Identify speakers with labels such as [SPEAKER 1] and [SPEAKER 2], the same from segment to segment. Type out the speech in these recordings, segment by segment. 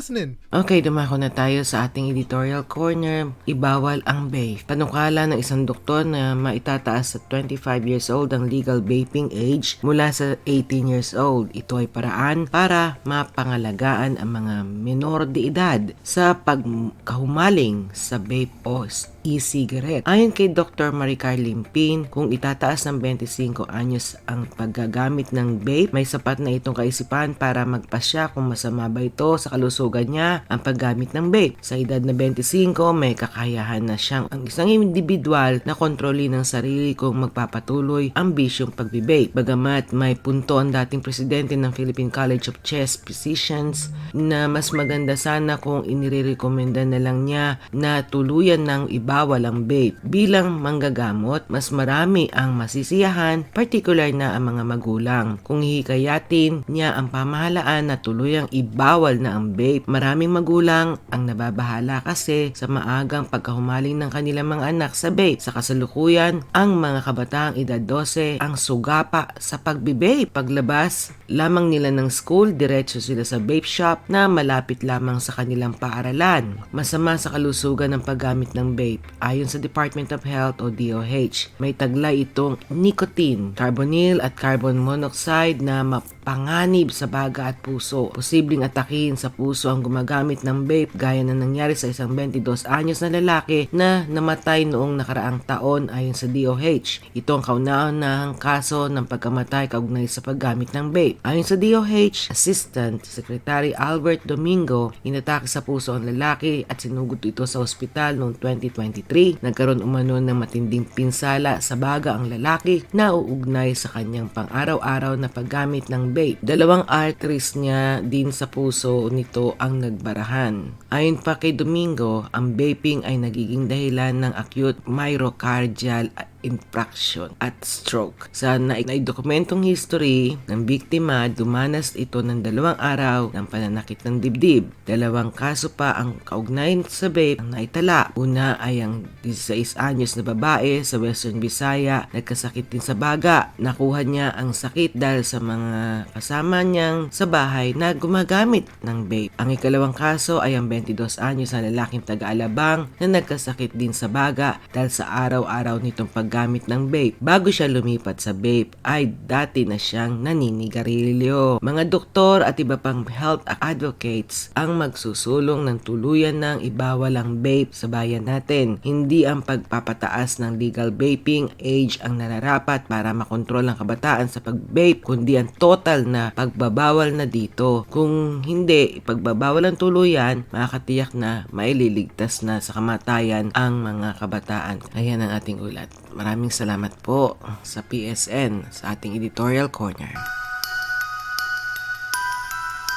[SPEAKER 1] listening.
[SPEAKER 2] Okay, dumako na tayo sa ating editorial corner. Ibawal ang vape. Panukala ng isang doktor na maitataas sa 25 years old ang legal vaping age mula sa 18 years old. Ito ay paraan para mapangalagaan ang mga menor de edad sa pagkahumaling sa vape o e-cigarette. Ayon kay Dr. Maricar Limpin, kung itataas ng 25 anyos ang paggagamit ng vape, may sapat na itong kaisipan para magpasya kung masama ba ito sa kalusugan niya ang paggamit ng vape. Sa edad na 25, may kakayahan na siyang ang isang individual na kontrolin ng sarili kung magpapatuloy ang bisyong pagbivape. Bagamat may punto ang dating presidente ng Philippine College of Chest Physicians na mas maganda sana kung inirekomenda na lang niya na tuluyan ng ibawal ang vape. Bilang manggagamot, mas marami ang masisiyahan, particular na ang mga magulang. Kung hihikayatin niya ang pamahalaan na tuluyang ibawal na ang vape, maraming magulang ang nababahala kasi sa maagang pagkahumaling ng kanilang mga anak sa vape. Sa kasalukuyan, ang mga kabataang edad 12 ang sugapa sa pagbivape. Paglabas lamang nila ng school, diretso sila sa vape shop na malapit lamang sa kanilang paaralan. Masama sa kalusugan ng paggamit ng vape. Ayon sa Department of Health o DOH, may taglay itong nicotine, carbonyl at carbon monoxide na mapanganib sa baga at puso. Posibleng atakihin sa puso ang gumagamit ng vape gaya na nangyari sa isang 22 anyos na lalaki na namatay noong nakaraang taon ayon sa DOH. Ito ang kauna-unahang kaso ng pagkamatay kaugnay sa paggamit ng vape. Ayon sa DOH, Assistant Secretary Albert Domingo, inatake sa puso ang lalaki at sinugod ito sa ospital noong 2023. Nagkaroon umano ng matinding pinsala sa baga ang lalaki na uugnay sa kanyang pang-araw-araw na paggamit ng vape. Dalawang arteries niya din sa puso nito ang nagbarahan. Ayon pa kay Domingo, ang vaping ay nagiging dahilan ng acute myocardial infarction at stroke. Sa naidokumentong history ng biktima, dumanas ito ng 2 araw ng pananakit ng dibdib. 2 kaso pa ang kaugnay sa vape ang naitala. Una ay ang 16 anyos na babae sa Western Visaya, nagkasakit din sa baga. Nakuha niya ang sakit dahil sa mga kasama niyang sa bahay na gumagamit ng vape. Ang ikalawang kaso ay ang 22 anyos na lalaking taga-Alabang na nagkasakit din sa baga dahil sa araw-araw nitong paggamit ng vape. Bago siya lumipat sa vape ay dati na siyang naninigarilyo. Mga doktor at iba pang health advocates ang magsusulong ng tuluyan ng ibawal ang vape sa bayan natin. Hindi ang pagpapataas ng legal vaping age ang nararapat para makontrol ang kabataan sa pag-vape, kundi ang total na pagbabawal na dito. Kung hindi pagbabawal ang tuluyan, makakatiyak na maililigtas na sa kamatayan ang mga kabataan. Ayan ang ating ulat. Maraming salamat po sa PSN sa ating editorial corner.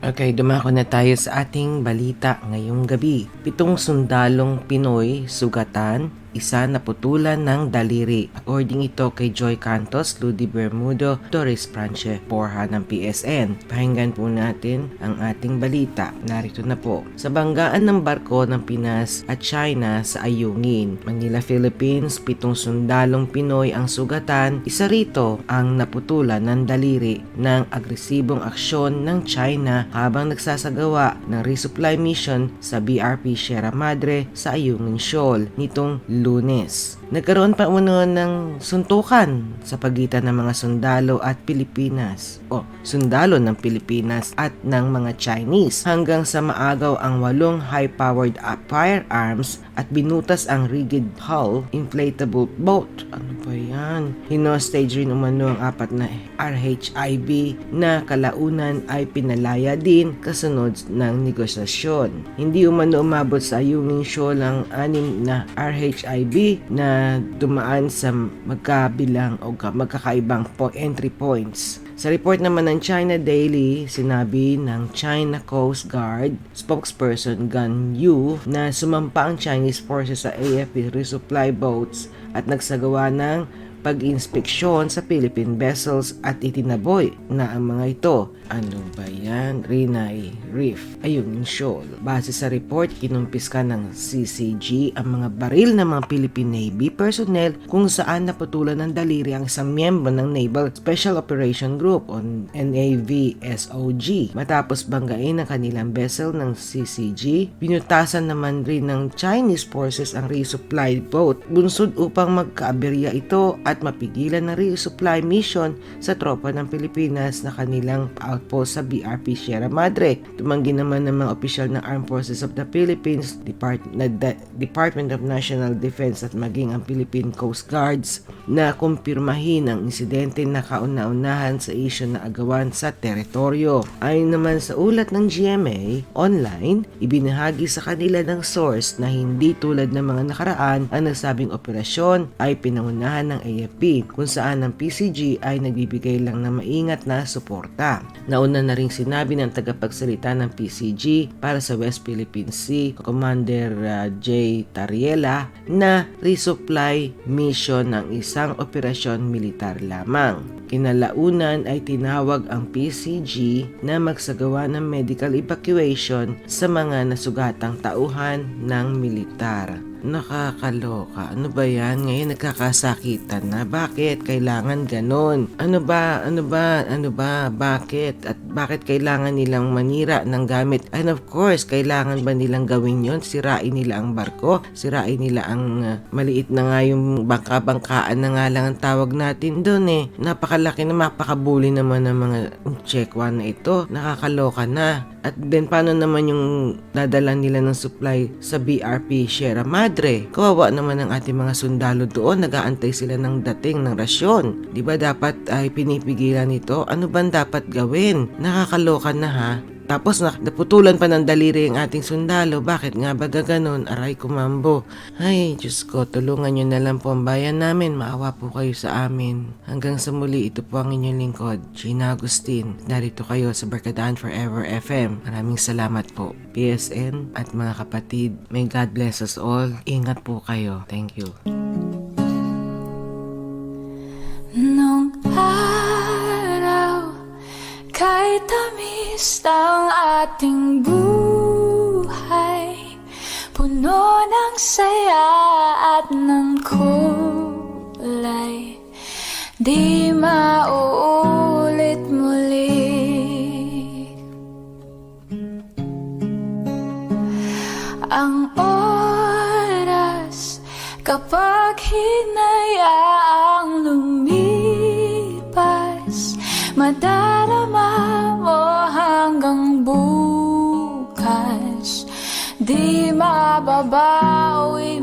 [SPEAKER 2] Okay, dumako na tayo sa ating balita ngayong gabi. 7 sundalong Pinoy sugatan, 1 naputulan ng daliri. According ito kay Joy Cantos, Ludi Bermudo, Doris Pranche, Porha ng PSN. Pakinggan po natin ang ating balita. Narito na po. Sa banggaan ng barko ng Pinas at China sa Ayungin, Manila, Philippines, 7 sundalong Pinoy ang sugatan. Isa rito ang naputulan ng daliri ng agresibong aksyon ng China habang nagsasagawa ng resupply mission sa BRP Sierra Madre sa Ayungin Shoal nitong Lunes. Nagkaroon pa uno ng suntukan sa pagitan ng mga sundalo at Pilipinas sundalo ng Pilipinas at ng mga Chinese hanggang sa maagaw ang 8 high-powered firearms at binutas ang rigid hull inflatable boat. Ano ba yan? Hinostage rin umano ang 4 na RHIB na kalaunan ay pinalaya din kasunod ng negosasyon. Hindi umano umabot sa Ayungin Shoal ang 6 na RHIB na dumaan sa magkabilang o magkakaibang entry points. Sa report naman ng China Daily, sinabi ng China Coast Guard spokesperson Gan Yu na sumampa ang Chinese forces sa AFP resupply boats at nagsagawa ng pag-inspeksyon sa Philippine vessels at itinaboy na ang mga ito. Ano ba yan? Rinay Reef, Ayungin Shoal. Base sa report, kinumpiska ng CCG ang mga baril ng mga Philippine Navy personnel kung saan naputulan ng daliri ang isang miyembro ng Naval Special Operation Group o NAVSOG. Matapos banggain ang kanilang vessel ng CCG, pinutasan naman rin ng Chinese forces ang resupply boat bunsod upang magkaaberya ito at mapigilan ng resupply mission sa tropa ng Pilipinas na kanilang outpost sa BRP Sierra Madre. Tumanggi naman ng mga opisyal ng Armed Forces of the Philippines, Department of National Defense at maging ang Philippine Coast Guards na kumpirmahin ang insidente na kauna-unahan sa isyu na agawan sa teritoryo. Ayon naman sa ulat ng GMA online, ibinahagi sa kanila ng source na hindi tulad ng mga nakaraan ang nagsabing operasyon ay pinangunahan ng AFP kung saan ang PCG ay nagbibigay lang ng maingat na suporta. Nauna na ring sinabi ng tagapagsalita ng PCG para sa West Philippine Sea, Commander J. Tariela, na resupply mission ng isang operasyon militar lamang. Kinalaunan ay tinawag ang PCG na magsagawa ng medical evacuation sa mga nasugatang tauhan ng militar. Nakakaloka. Ano ba yan? Ngayon nagkakasakitan na. Bakit? Kailangan ganon. Ano ba? Bakit? At bakit kailangan nilang manira ng gamit? And of course, kailangan ba nilang gawin yon? Sirain nila ang barko? Sirain nila ang maliit na nga yung bangka-bangkaan na nga lang ang tawag natin doon eh. Napakalaki na, mapakabuli naman ng mga checkwan na ito. Nakakaloka na. At then, paano naman yung dadala nila ng supply sa BRP Sierra Madre? Kawawa naman ang ating mga sundalo doon. Nag-aantay sila ng dating ng rasyon. Di ba dapat ay pinipigilan ito? Ano ba dapat gawin? Nakakaloka na ha. Tapos naputulan pa ng daliri ang ating sundalo. Bakit nga ba gaganon? Aray kumambo. Ay, Diyos ko, tulungan nyo na lang po ang bayan namin. Maawa po kayo sa amin. Hanggang sa muli, ito po ang inyong lingkod, Gina Agustin. Narito kayo sa Barkadahan Forever FM. Maraming salamat po. PSN at mga kapatid, may God bless us all. Ingat po kayo. Thank you.
[SPEAKER 1] Nung araw, kay tamis ang ating buhay, puno ng saya at ng kulay, di mauulit muli. Ang oras kapag hinayaang lumipas, madarama mo hanggang bukas, di mababawi